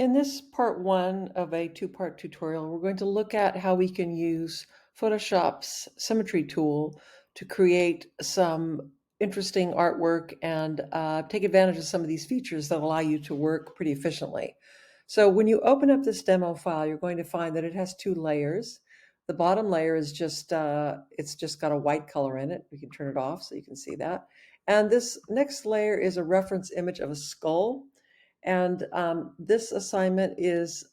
In this part one of a two-part tutorial, we're going to look at how we can use Photoshop's Symmetry tool to create some interesting artwork and take advantage of some of these features that allow you to work pretty efficiently. So when you open up this demo file, you're going to find that it has two layers. The bottom layer is just, it's just got a white color in it. We can turn it off so you can see that. And this next layer is a reference image of a skull. And this assignment is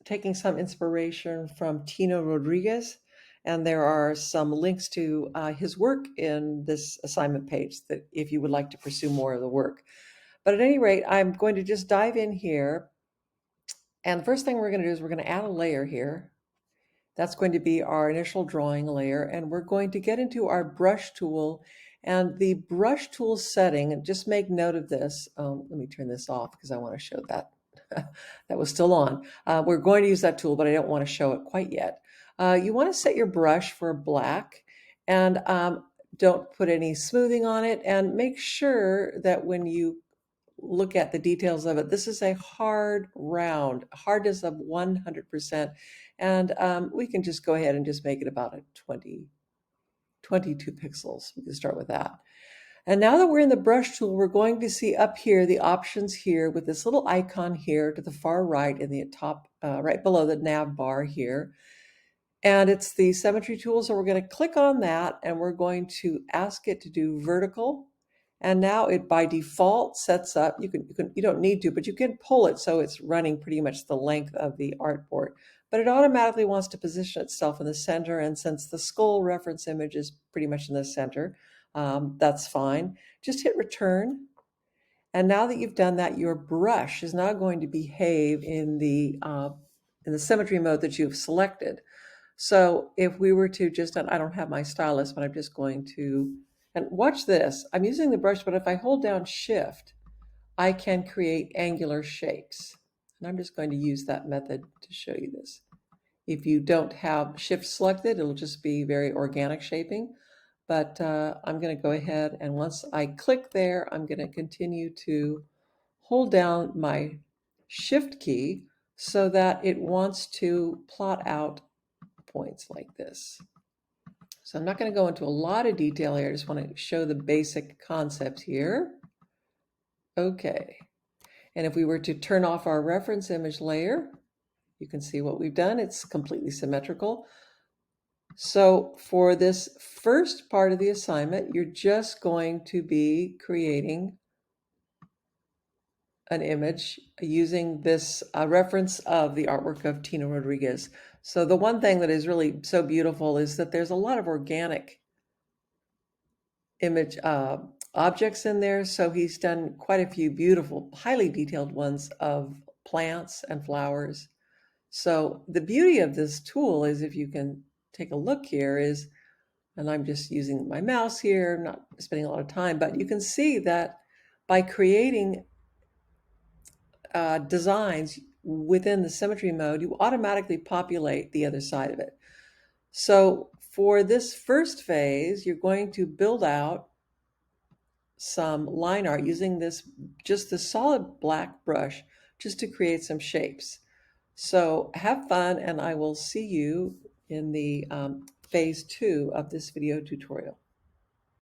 taking some inspiration from Tino Rodriguez, and there are some links to his work in this assignment page that if you would like to pursue more of the work. But at any rate, I'm going to just dive in here. And the first thing we're going to do is we're going to add a layer here. That's going to be our initial drawing layer, and we're going to get into our brush tool. And the brush tool setting, and just make note of this. Let me turn this off because I want to show that. That was still on. We're going to use that tool, but I don't want to show it quite yet. You want to set your brush for black, and don't put any smoothing on it, and make sure that when you look at the details of it, this is a hard round, hardness of 100%. And we can just go ahead and just make it about a 22 pixels. We can start with that. And now that we're in the brush tool, we're going to see up here the options here with this little icon here to the far right in the top, right below the nav bar here. And it's the Symmetry tool. So we're going to click on that and we're going to ask it to do vertical. And now it by default sets up, you don't need to, but you can pull it so it's running pretty much the length of the artboard. But it automatically wants to position itself in the center. And since the skull reference image is pretty much in the center, that's fine. Just hit return. And now that you've done that, your brush is now going to behave in the symmetry mode that you've selected. So if we were to just, and I don't have my stylus, but I'm just going to, and watch this. I'm using the brush, but if I hold down Shift, I can create angular shapes. And I'm just going to use that method to show you this. If you don't have Shift selected, it'll just be very organic shaping. But I'm going to go ahead, and once I click there, I'm going to continue to hold down my Shift key so that it wants to plot out points like this. So I'm not going to go into a lot of detail here. I just want to show the basic concepts here. Okay. And if we were to turn off our reference image layer, you can see what we've done. It's completely symmetrical. So for this first part of the assignment, you're just going to be creating an image using this reference of the artwork of Tino Rodriguez. So the one thing that is really so beautiful is that there's a lot of organic image objects in there. So he's done quite a few beautiful, highly detailed ones of plants and flowers. So the beauty of this tool is, if you can take a look here, is, and I'm just using my mouse here, not spending a lot of time, but you can see that by creating designs within the symmetry mode, you automatically populate the other side of it. So for this first phase, you're going to build out some line art using this, just the solid black brush, just to create some shapes. So have fun, and I will see you in the phase 2 of this video tutorial.